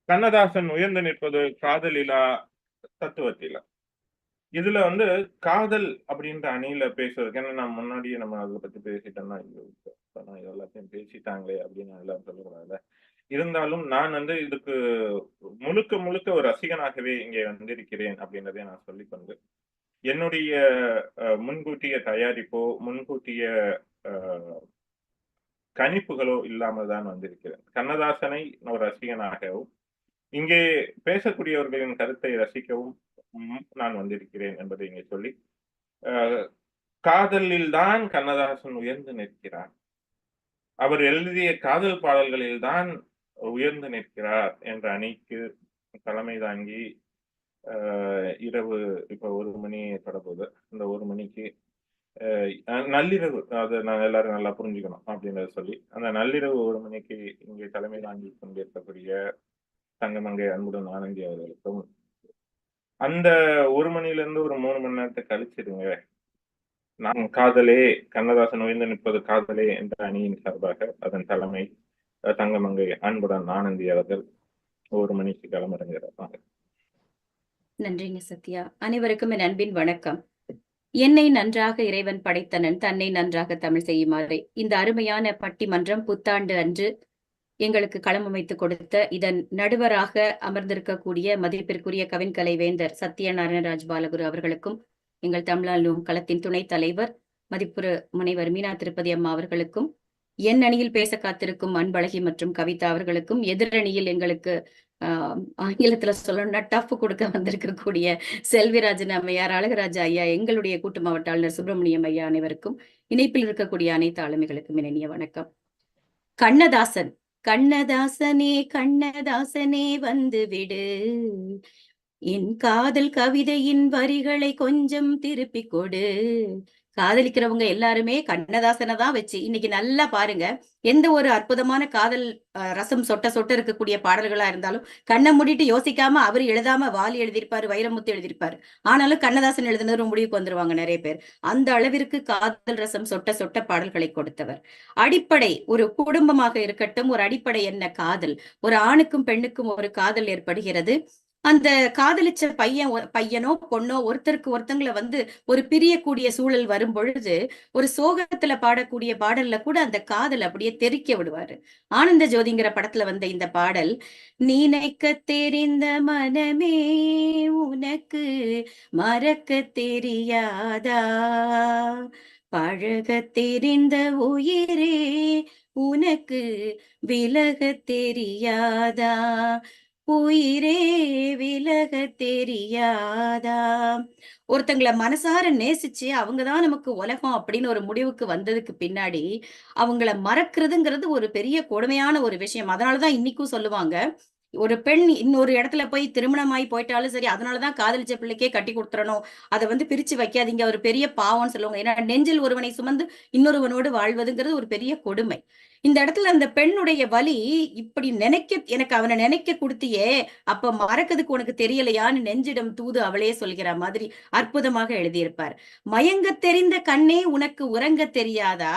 கண்ணதாசன் உயர்ந்து நிற்பது காதலிலா தத்துவத்திலா. இதுல காதல் அப்படின்ற அணியில பேசுறதுக்கு ஏன்னா நான் முன்னாடியே நம்ம அதை பத்தி பேசிட்டோம்னா இது எல்லாத்தையும் பேசிட்டாங்களே அப்படின்னு எல்லாம் சொல்லக்கூடாது. இருந்தாலும் நான் இதுக்கு முழுக்க முழுக்க ஒரு ரசிகனாகவே இங்கே வந்திருக்கிறேன் அப்படின்றதை நான் சொல்லிக்கொண்டு என்னுடைய முன்கூட்டிய தயாரிப்போ முன்கூட்டிய அஹ், கணிப்புகளோ இல்லாமல் தான் வந்திருக்கிறேன். கண்ணதாசனை ஒரு ரசிகனாகவும் இங்கே பேசக்கூடியவர்களின் கருத்தை ரசிக்கவும் நான் வந்திருக்கிறேன் என்பதை இங்கே சொல்லி காதலில் தான் கண்ணதாசன் உயர்ந்து நிற்கிறார். அவர் எழுதிய காதல் பாடல்களில் தான் உயர்ந்து நிற்கிறார் என்ற அணிக்கு தலைமை தாங்கி இரவு இப்ப 1 மணி தொடர்போது அந்த 1 மணிக்கு நள்ளிரவு அதை நான் எல்லாரும் நல்லா புரிஞ்சுக்கணும் அப்படின்றத சொல்லி அந்த நள்ளிரவு 1 மணிக்கு இங்கே தலைமை தாங்கி கொண்டிருக்கக்கூடிய தங்கமங்கை அன்புடன் ஆனந்தி அவர்களுக்கும் அந்த 1 மணியிலிருந்து ஒரு 3 மணி நேரத்தை கழிச்சிடுங்க. நான் காதலே கண்ணதாசன் உயர்ந்து நிற்பது காதலே என்ற அணியின் சார்பாக அதன் தலைமை தங்கமங்கை அன்புடன் ஆனந்தி அவர்கள் 1 மணிக்கு களமிறங்குகிறார். நன்றிங்க சத்யா. அனைவருக்கும் என் அன்பின் வணக்கம். என்னை நன்றாக இறைவன் படைத்தனன், தன்னை நன்றாக தமிழ் செய்யுமாறு இந்த அருமையான பட்டிமன்றம் புத்தாண்டு அன்று எங்களுக்கு களம் அமைத்து கொடுத்த இதன் நடுவராக அமர்ந்திருக்கக்கூடிய மதிப்பிற்குரிய கவின்கலை வேந்தர் சத்யநாராயணராஜ் பாலகுரு அவர்களுக்கும், எங்கள் தமிழாளும் களத்தின் துணைத் தலைவர் மதிப்புறு முனைவர் மீனா திருப்பதி அம்மா அவர்களுக்கும், என் அணியில் பேச காத்திருக்கும் அன்பழகி மற்றும் கவிதா அவர்களுக்கும், எதிரணியில் எங்களுக்கு ஆங்கிலத்துல சொல்லணும்னா டஃப் கொடுக்க வந்திருக்கக்கூடிய செல்விராஜன் அம்மையார், அழகராஜா ஐயா, எங்களுடைய கூட்டு மாவட்ட ஆளுநர் சுப்பிரமணியம் ஐயா அனைவருக்கும், இணைப்பில் இருக்கக்கூடிய அனைத்து ஆளுமைகளுக்கும் இனிய வணக்கம். கண்ணதாசன், கண்ணதாசனே கண்ணதாசனே வந்து விடு, என் காதல் கவிதையின் வரிகளை கொஞ்சம் திருப்பி கொடு. காதலிக்கிறவங்க எல்லாருமே கண்ணதாசனை தான் வச்சு இன்னைக்கு நல்லா பாருங்க. எந்த ஒரு அற்புதமான காதல் ரசம் சொட்ட சொட்ட இருக்கக்கூடிய பாடல்களா இருந்தாலும் கண்ணை மூடிட்டு யோசிக்காம அவர் எழுதாம வாலி எழுதியிருப்பாரு, வைரமுத்து எழுதியிருப்பாரு. ஆனாலும் கண்ணதாசன் எழுதுனது ஒரு முடிவுக்கு வந்துருவாங்க நிறைய பேர். அந்த அளவிற்கு காதல் ரசம் சொட்ட சொட்ட பாடல்களை கொடுத்தவர். அடிப்படை ஒரு குடும்பமாக இருக்கட்டும், ஒரு அடிப்படை என்ன காதல், ஒரு ஆணுக்கும் பெண்ணுக்கும் ஒரு காதல் ஏற்படுகிறது. அந்த காதலிச்ச பையனோ பொண்ணோ ஒருத்தருக்கு ஒருத்தங்களை ஒரு பிரியக்கூடிய சூழல் வரும் பொழுது ஒரு சோகத்துல பாடக்கூடிய பாடல்ல கூட அந்த காதல் அப்படியே தெறிக்க விடுவாரு. ஆனந்த ஜோதிங்கிற படத்துல வந்த இந்த பாடல், நினைக்க தெரிந்த மனமே உனக்கு மறக்க தெரியாதா, பழக தெரிந்த உயிரே உனக்கு விலக தெரியாதா, உயிரே விலக தெரியாதா. ஒருத்தங்களை மனசார நேசிச்சு அவங்கதான் நமக்கு உலகம் அப்படின்னு ஒரு முடிவுக்கு வந்ததுக்கு பின்னாடி அவங்கள மறக்கிறதுங்கிறது ஒரு பெரிய கொடுமையான ஒரு விஷயம். அதனாலதான் இன்னைக்கும் சொல்லுவாங்க, ஒரு பெண் இன்னொரு இடத்துல போய் திருமணமாயி போயிட்டாலும் சரி, அதனாலதான் காதலிச்ச பிள்ளைக்கே கட்டி கொடுத்துறணும், அதை பிரிச்சு வைக்காதீங்க, ஒரு பெரிய பாவம்னு சொல்லுவாங்க. ஏன்னா நெஞ்சில் ஒருவனை சுமந்து இன்னொருவனோடு வாழ்வதுங்கிறது ஒரு பெரிய கொடுமை. இந்த இடத்துல அந்த பெண்ணுடைய வலி, இப்படி எனக்கு அவனை நினைக்க கொடுத்தியே, அப்ப மறக்கிறதுக்கு உனக்கு தெரியலையான்னு நெஞ்சிடம் தூது அவளே சொல்கிற மாதிரி அற்புதமாக எழுதியிருப்பார். மயங்க தெரிந்த கண்ணே உனக்கு உறங்க தெரியாதா,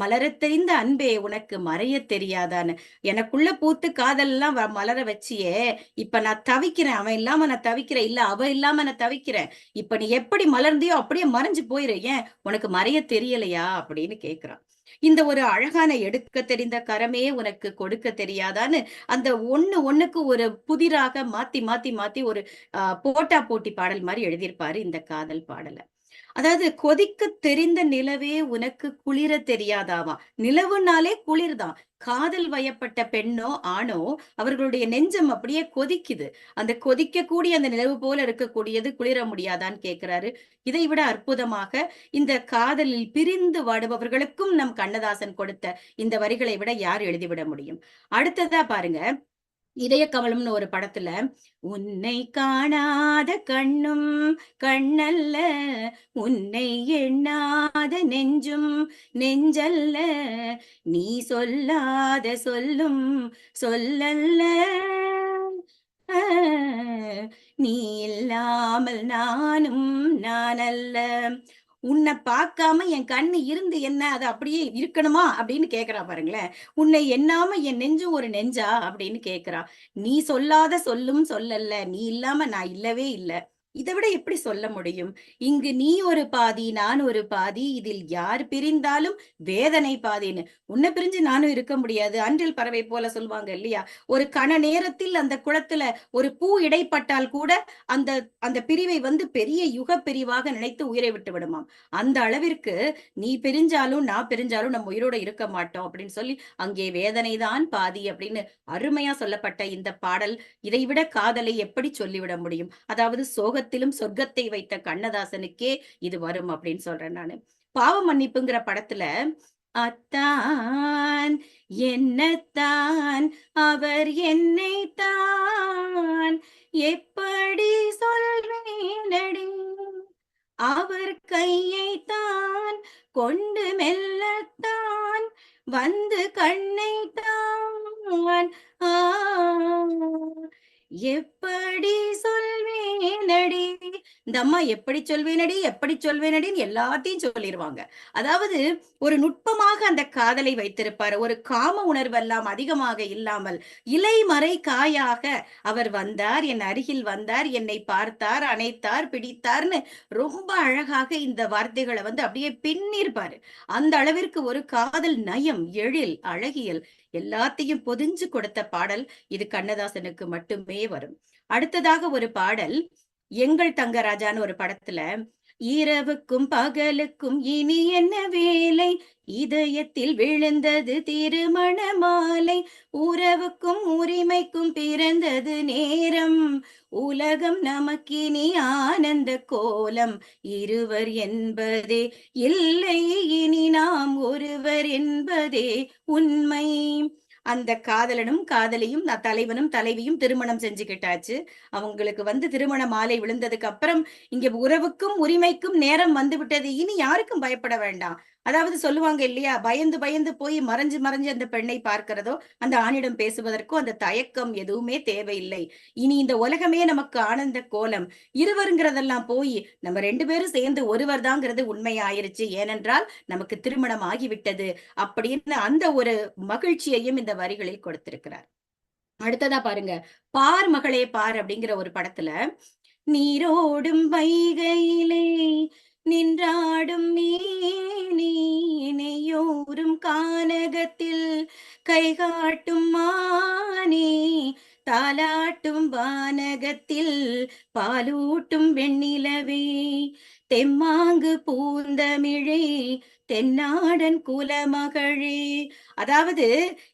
மலர தெரிந்த அன்பே உனக்கு மறைய தெரியாதான்னு. எனக்குள்ள பூத்து காதல் எல்லாம் மலர வச்சியே, இப்ப நான் தவிக்கிறேன், அவன் இல்லாம நான் தவிக்கிறேன், இல்ல அவ இல்லாம நான் தவிக்கிறேன், இப்ப நீ எப்படி மலர்ந்தியோ அப்படியே மறைஞ்சு போயிரு, ஏன் உனக்கு மறைய தெரியலையா அப்படின்னு கேக்குறான். இந்த ஒரு அழகான எடுக்க தெரிந்த கரமே உனக்கு கொடுக்க தெரியாதான்னு அந்த ஒண்ணுக்கு ஒரு புதிராக மாத்தி மாத்தி மாத்தி ஒரு போட்டா போட்டி பாடல் மாதிரி எழுதியிருப்பாரு இந்த காதல் பாடலை. அதாவது கொதிக்க தெரிந்த நிலவே உனக்கு குளிர தெரியாதாவா. நிலவுனாலே குளிர்தான். காதல் வயப்பட்ட பெண்ணோ ஆணோ அவர்களுடைய நெஞ்சம் அப்படியே கொதிக்குது. அந்த கொதிக்கக்கூடிய அந்த நிலவு போல இருக்கக்கூடியது குளிர முடியாதான்னு கேட்கிறாரு. இதை விட அற்புதமாக இந்த காதலில் பிரிந்து வாடுபவர்களுக்கும் நம் கண்ணதாசன் கொடுத்த இந்த வரிகளை விட யார் எழுதிவிட முடியும்? அடுத்ததா பாருங்க, இதய கமலம்னு ஒரு படத்துல, உன்னை காணாத கண்ணும் கண்ணல்ல, உன்னை எண்ணாத நெஞ்சும் நெஞ்சல்ல, நீ சொல்லாத சொல்லும் சொல்லல்ல, நீ இல்லாமல் நானும் நானல்ல, உன்னை பார்க்காம என் கண்ணு இருந்து என்ன அது அப்படியே இருக்கணுமா அப்படின்னு கேக்குறா பாருங்களேன். உன்னை எண்ணாம என் நெஞ்சு ஒரு நெஞ்சா அப்படின்னு கேக்குறா. நீ சொல்லாத சொல்லும் சொல்லல்ல, நீ இல்லாம நான் இல்லவே இல்ல. இதை விட எப்படி சொல்ல முடியும்? இங்கு நீ ஒரு பாதி, நான் ஒரு பாதி, இதில் யார் பிரிந்தாலும் வேதனை பாதின்னு. உன்னை பிரிஞ்சு நானும் இருக்க முடியாது. அன்றில் பறவை போல சொல்லுவாங்க இல்லையா? ஒரு கண நேரத்தில் அந்த குளத்துல ஒரு பூ இடைப்பட்டால் கூட அந்த அந்த பிரிவை வந்து பெரிய யுக பிரிவாக நினைத்து உயிரை விட்டு விடுமாம். அந்த அளவிற்கு நீ பிரிஞ்சாலும் நான் பிரிஞ்சாலும் நம்ம உயிரோட இருக்க மாட்டோம் அப்படின்னு சொல்லி அங்கே வேதனைதான் பாதி அப்படின்னு அருமையா சொல்லப்பட்ட இந்த பாடல் இதைவிட காதலை எப்படி சொல்லிவிட முடியும்? அதாவது சோகத்திலும் சொர்க்கத்தை வைத்த கண்ணதாசனுக்கே இது வரும் அப்படின்னு சொல்றேன் நானு. பாவ மன்னிப்புங்கிற படத்துல அத்தான் என்னத்தான் அவர் என்னைத்தான் எப்படி சொல்வேனடி, அவர் கையைத்தான் கொண்டு மெல்லத்தான் வந்து கண்ணைத்தான் ஆ எப்படி சொல்வேனடி. இந்த அம்மா எப்படி சொல்வேனடி எப்படி சொல்வேனடின்னு எல்லாத்தையும் சொல்லிடுவாங்க. அதாவது ஒரு நுட்பமாக அந்த காதலை வைத்திருப்பார். ஒரு காம உணர்வெல்லாம் அதிகமாக இல்லாமல் இலைமறை காயாக அவர் வந்தார், என் அருகில் வந்தார், என்னை பார்த்தார், அணைத்தார், பிடித்தார்னு ரொம்ப அழகாக இந்த வார்த்தைகளை வந்து அப்படியே பின்னிருப்பாரு. அந்த அளவிற்கு ஒரு காதல் நயம், எழில், அழகியல் எல்லாத்தையும் பொதிஞ்சு கொடுத்த பாடல் இது கண்ணதாசனுக்கு மட்டுமே வரும். அடுத்ததாக ஒரு பாடல் எங்கள் தங்கராஜான்னு ஒரு படத்துல, இரவுக்கும் பகலுக்கும் இனி என்ன வேலை, இதயத்தில் விழுந்தது திருமண மாலை, உறவுக்கும் உரிமைக்கும் பிறந்தது நேரம், உலகம் நமக்கினி ஆனந்த கோலம், இருவர் என்பதே இல்லை இனி நாம் ஒருவர் என்பதே உண்மை. அந்த காதலனும் காதலியும் தலைவனும் தலைவியும் திருமணம் செஞ்சுக்கிட்டாச்சு. அவங்களுக்கு வந்து திருமண மாலை விழுந்ததுக்கு அப்புறம் இங்க உறவுக்கும் உரிமைக்கும் நேரம் வந்து விட்டது, இனி யாருக்கும் பயப்பட வேண்டாம். அதாவது சொல்லுவாங்க இல்லையா, பயந்து பயந்து போய் மறைஞ்சு மறைஞ்சு அந்த பெண்ணை பார்க்கிறதோ அந்த ஆணிடம் பேசுவதற்கோ அந்த தயக்கம் எதுவுமே தேவையில்லை. இனி இந்த உலகமே நமக்கு ஆனந்த கோலம், இருவருங்கிறதெல்லாம் போய் நம்ம 2 பேரும் சேர்ந்து ஒருவர் தாங்கிறது உண்மையாயிருச்சு, ஏனென்றால் நமக்கு திருமணம் ஆகிவிட்டது அப்படின்னு அந்த ஒரு மகிழ்ச்சியையும் இந்த வரிகளில் கொடுத்திருக்கிறார். அடுத்ததா பாருங்க, பார் மகளே பார் அப்படிங்கிற ஒரு படத்துல, நீரோடும் வைகையிலே நின்றாடும் மீனேயோரும் கானகத்தில் கைகாட்டும் மானே, தாலாட்டும் வானகத்தில் பாலூட்டும் வெண்ணிலவே, தெம்மாங்கு பூந்தமிழே தென்னாடன் குலமகளே. அதாவது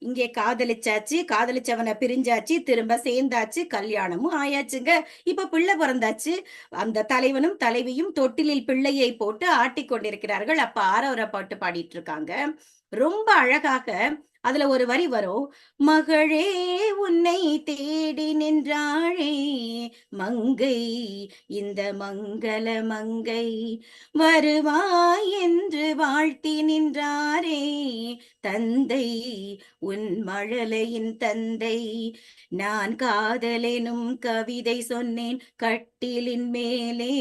இங்கே காதலிச்சாச்சு, காதலிச்சவனை பிரிஞ்சாச்சு, திரும்ப சேர்ந்தாச்சு, கல்யாணமும் ஆயாச்சுங்க, இப்ப பிள்ளை பிறந்தாச்சு. அந்த தலைவனும் தலைவியும் தொட்டிலில் பிள்ளையை போட்டு ஆட்டி கொண்டிருக்கிறார்கள். அப்ப ஆரவர பாட்டு பாடிட்டு இருக்காங்க. ரொம்ப அழகாக அதுல ஒரு வரி வரும், மகளே உன்னை தேடி நின்றாளே மங்கை, இந்த மங்கள மங்கை, வருவாய் என்று வாழ்த்தி நின்றாரே தந்தை, உன் மழலையின் தந்தை, நான் காதலெனும் கவிதை சொன்னேன் கட்டிலின் மேலே,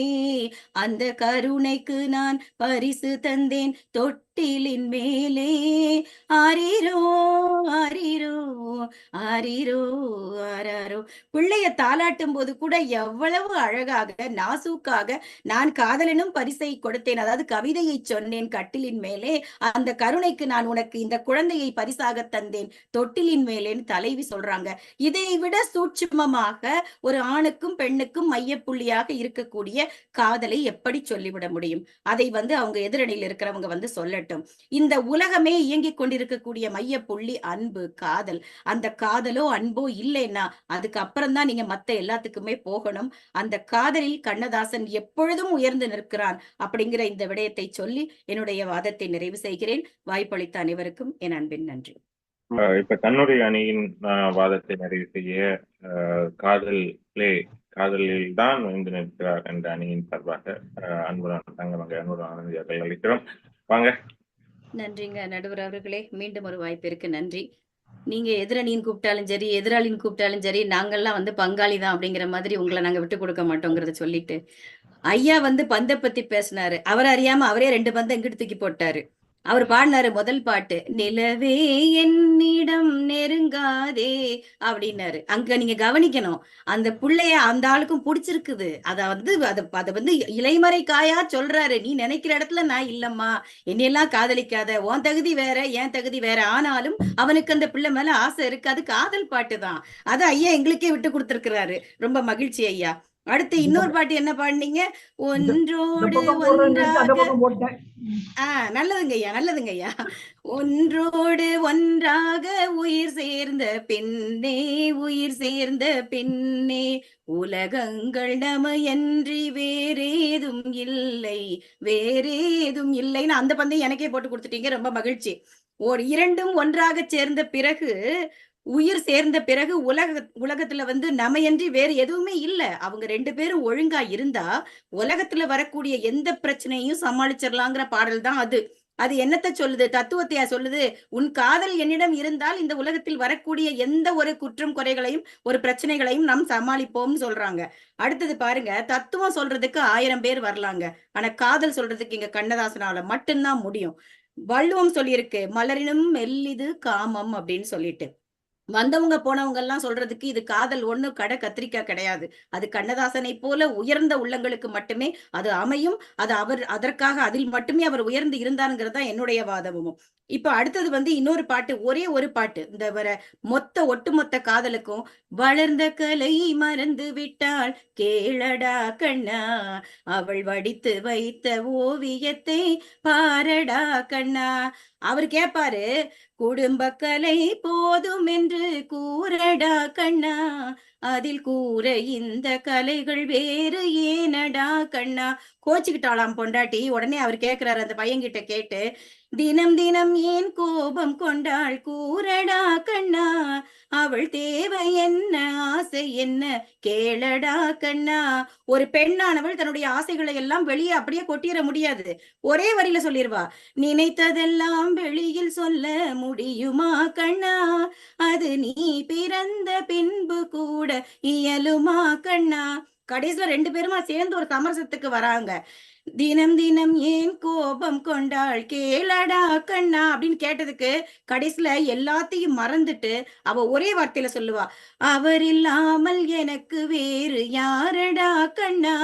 அந்த கருணைக்கு நான் பரிசு தந்தேன் தொட்டிலின் மேலே, ஆரீரோ ஆரீரோ ஆரீரோ ஆராரோ. பிள்ளைய தாலாட்டும் போது கூட எவ்வளவு அழகாக நாசூக்காக நான் காதலனும் பரிசை கொடுத்தேன், அதாவது கவிதையை சொன்னேன் கட்டிலின் மேலே, அந்த கருணைக்கு நான் உனக்கு இந்த குழந்தையை பரிசாக தந்தேன் தொட்டிலின் மேலேன்னு தலைவி சொல்றாங்க. இதை விட சூட்சுமமாக ஒரு ஆணுக்கும் பெண்ணுக்கும் மையப்புள்ளியாக இருக்கக்கூடிய காதலை எப்படி சொல்லிவிட முடியும்? அதை வந்து அவங்க எதிரணியில் இருக்கிறவங்க வந்து சொல்லட்டும். இந்த உலகமே இயங்கிக் கொண்டிருக்கக்கூடிய மைய புள்ளி அன்பு, காதல். அந்த காதலோ அன்போ இல்லைன்னா அதுக்கு அப்புறம் தான் நீங்க மத்த எல்லாத்துக்குமே போகணும். அந்த காதலில் கண்ணதாசன் எப்பொழுதும் உயர்ந்து நிற்கிறான் அப்படிங்கிற இந்த விடயத்தை சொல்லி என்னுடைய வாதத்தை நிறைவு செய்கிறேன். வாய்ப்பளித்த அனைவருக்கும் என் அன்பின் நன்றி. இப்ப தன்னுடைய அணியின் வாதத்தை நிறைவு செய்ய காதலில் தான் உயர்ந்து நிற்கிறார் என்ற அணியின் சார்பாக அன்புடன் தங்கமங்கை அன்புடன் ஆனந்தியாக அளிக்கிறோம். வாங்க. நன்றிங்க நடுவர் அவர்களே, மீண்டும் ஒரு வாய்ப்பிற்கு நன்றி. நீங்க எதிரணின்னு கூப்பிட்டாலும் சரி, எதிராளின்னு கூப்பிட்டாலும் சரி, நாங்கள்லாம் வந்து பங்காளி தான் அப்படிங்கிற மாதிரி உங்களை நாங்க விட்டு கொடுக்க மாட்டோங்கிறத சொல்லிட்டு ஐயா வந்து பந்த பத்தி பேசினாரு. அவர் அறியாம அவரே 2 பந்தம் இங்கிட்டு தூக்கி போட்டாரு. அவர் பாடினாரு முதல் பாட்டு, நிலவே என்னிடம் நெருங்காதே அப்படின்னாரு. அங்க நீங்க கவனிக்கணும். அந்த புள்ளைய அந்த ஆளுக்கும் புடிச்சிருக்குது. அத வந்து இலைமறை காயா சொல்றாரு. நீ நினைக்கிற இடத்துல நான் இல்லம்மா, என்னையெல்லாம் காதலிக்காத, உன் தகுதி வேற என் தகுதி வேற. ஆனாலும் அவனுக்கு அந்த பிள்ளை மேல ஆசை இருக்கு. அது காதல் பாட்டு தான். அது ஐயா எங்களுக்கே விட்டு கொடுத்திருக்கிறாரு. ரொம்ப மகிழ்ச்சி ஐயா. அடுத்து இந்த இன்னொரு பக்கம் பாட்டு என்ன பாடுனீங்க? இந்த இந்த ஒன்றோடு பக்கம் போடுறேன்னு அந்த ஒன்றாக. பக்கம் போட்டேன். நல்லதுங்க ஐயா, நல்லதுங்க ஐயா. ஒன்றோடு ஒன்றாக உயிர் சேர்ந்த பெண்ணே, உயிர் சேர்ந்த பெண்ணே, உலகங்கள் நமையன்றி வேறேதும் இல்லை, வேறேதும் இல்லைன்னு அந்த பந்தயம் எனக்கே போட்டு கொடுத்துட்டீங்க. ரொம்ப மகிழ்ச்சி. இரண்டும் ஒன்றாக சேர்ந்த பிறகு, உயிர் சேர்ந்த பிறகு உலகத்துல வந்து நமையன்றி வேறு எதுவுமே இல்ல. அவங்க 2 பேரும் ஒழுங்கா இருந்தா உலகத்துல வரக்கூடிய எந்த பிரச்சனையும் சமாளிச்சிடலாங்கிற பாடல் தான் அது. அது என்னத்த சொல்லுது? தத்துவத்தையா சொல்லுது? உன் காதல் என்னிடம் இருந்தால் இந்த உலகத்தில் வரக்கூடிய எந்த ஒரு குற்றம் குறைகளையும் ஒரு பிரச்சனைகளையும் நாம் சமாளிப்போம்னு சொல்றாங்க. அடுத்தது பாருங்க, தத்துவம் சொல்றதுக்கு 1000 பேர் வரலாங்க. ஆனா காதல் சொல்றதுக்கு இங்க கண்ணதாசனால மட்டும்தான் முடியும். வள்ளுவம் சொல்லியிருக்கு, மலரினும் மெல்லிது காமம் அப்படின்னு சொல்லிட்டு. வந்தவங்க போனவங்க எல்லாம் சொல்றதுக்கு இது காதல் ஒண்ணு கடை கத்திரிக்காய் கிடையாது. அது கண்ணதாசனை போல உயர்ந்த உள்ளங்களுக்கு மட்டுமே அது அமையும். அது அதற்காக அதில் மட்டுமே அவர் உயர்ந்து இருந்தாருங்கிறது தான் என்னுடைய வாதமும். இப்ப அடுத்தது வந்து இன்னொரு பாட்டு, ஒரே ஒரு பாட்டு, இந்த வர ஒட்டுமொத்த காதலுக்கும், வளர்ந்த கலை மறந்து விட்டாள் கேளடா கண்ணா, அவள் வடித்து வைத்த ஓவியத்தை பாரடா கண்ணா. அவர் கேட்பாரு, குடும்பக்கலை போதும் என்று கூறடா கண்ணா, அதில் கூற இந்த கலைகள் வேறு ஏனடா கண்ணா. கோச்சுக்கிட்டாளாம் பொண்டாட்டி. உடனே அவர் கேட்கிறாரு அந்த பையன்கிட்ட கேட்டு, தினம் தினம் ஏன் கோபம் கொண்டாள் கூறடா கண்ணா, அவள் தேவை என்ன ஆசை என்ன கேளடா கண்ணா. ஒரு பெண்ணானவள் தன்னுடைய ஆசைகளை எல்லாம் வெளியே அப்படியே கொட்டிட முடியாது. ஒரே வரியில சொல்லிருவா, நினைத்ததெல்லாம் வெளியில் சொல்ல முடியுமா கண்ணா, அது நீ பிறந்த பின்பு கூட இயலுமா கண்ணா. கடைசியில 2 பேருமா சேர்ந்து ஒரு சமரசத்துக்கு வராங்க. தினம் தினம் ஏன் கோபம் கொண்டாள் கேளடா கண்ணா அப்படின்னு கேட்டதுக்கு கடைசியில எல்லாத்தையும் மறந்துட்டு அவ ஒரே வார்த்தையில சொல்லுவா, அவர் இல்லாமல் எனக்கு வேறு யாரடா கண்ணா,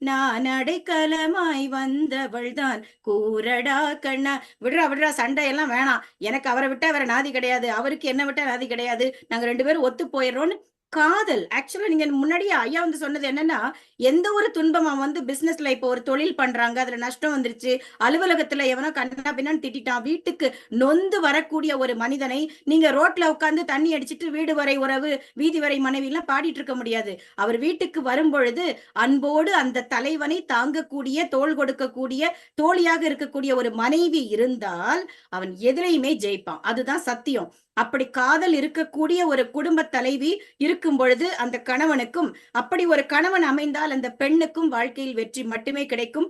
நான் அடைக்கலமாய் வந்தவள் தான் கூறடா கண்ணா. விடுறா சண்டை எல்லாம் வேணாம், எனக்கு அவரை விட்டா வேற நாதி கிடையாது, அவருக்கு என்ன விட்டா நாதி கிடையாது, நாங்க 2 பேரும் ஒத்து போயிடுறோம்னு. காதல் ஆக்சுவலா நீங்க முன்னாடியே ஐயா வந்து சொன்னது என்னன்னா, எந்த ஒரு துன்பம் அவன் வந்து பிசினஸ்ல இப்போ ஒரு தொழில் பண்றாங்க, அதுல நஷ்டம் வந்துருச்சு, அலுவலகத்துல எவனோ கண்ணா பின்னான்னு திட்டான், வீட்டுக்கு நொந்து வரக்கூடிய ஒரு மனிதனை நீங்க ரோட்ல உட்கார்ந்து தண்ணி அடிச்சிட்டு வீடு வரை உறவு வீதி வரை மனைவி எல்லாம் பாடிட்டு இருக்க முடியாது. அவர் வீட்டுக்கு வரும் பொழுது அன்போடு அந்த தலைவனை தாங்கக்கூடிய, தோள் கொடுக்கக்கூடிய, தோழியாக இருக்கக்கூடிய ஒரு மனைவி இருந்தால் அவன் எதிரையுமே ஜெயிப்பான். அதுதான் சத்தியம். அப்படி காதல் இருக்கக்கூடிய ஒரு குடும்ப தலைவி இருக்கும் பொழுது அந்த கணவனுக்கும், அப்படி ஒரு கணவன் அமைந்தால் அந்த பெண்ணுக்கும் வாழ்க்கையில் வெற்றி மட்டுமே கிடைக்கும்.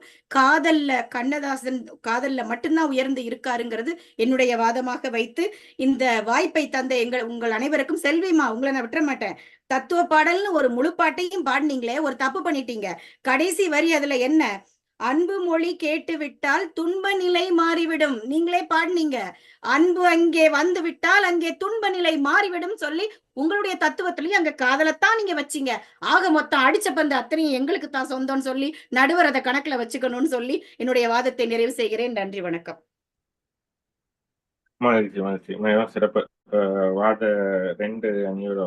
கண்ணதாசன் காதல்ல மட்டும்தான் உயர்ந்து இருக்காருங்கிறது என்னுடைய வாதமாக வைத்து இந்த வாய்ப்பை தந்த உங்கள் அனைவருக்கும், செல்விமா உங்களை நான் விட்டுற மாட்டேன். தத்துவ பாடல்னு ஒரு முழு பாட்டையும் பாடினீங்களே, ஒரு தப்பு பண்ணிட்டீங்க. கடைசி வரி அதுல என்ன, அன்பு மொழி கேட்டு விட்டால் துன்ப நிலை மாறிவிடும். நீங்களே பாடினீங்க, அன்பு அங்கே வந்து விட்டால் அங்கே துன்ப நிலை மாறிவிடும் சொல்லி உங்களுடைய தத்துவத்திலையும் அங்க காதலைத்தான் நீங்க வச்சீங்க. ஆக மொத்தம் அடிச்ச பந்து அத்தனையும் எங்களுக்கு தான் சொந்தம்னு சொல்லி நடுவர் அதை கணக்குல வச்சுக்கணும்னு சொல்லி என்னுடைய வாதத்தை நிறைவு செய்கிறேன். நன்றி, வணக்கம். மகிழ்ச்சி சிறப்பு. வாத 2 அணியோட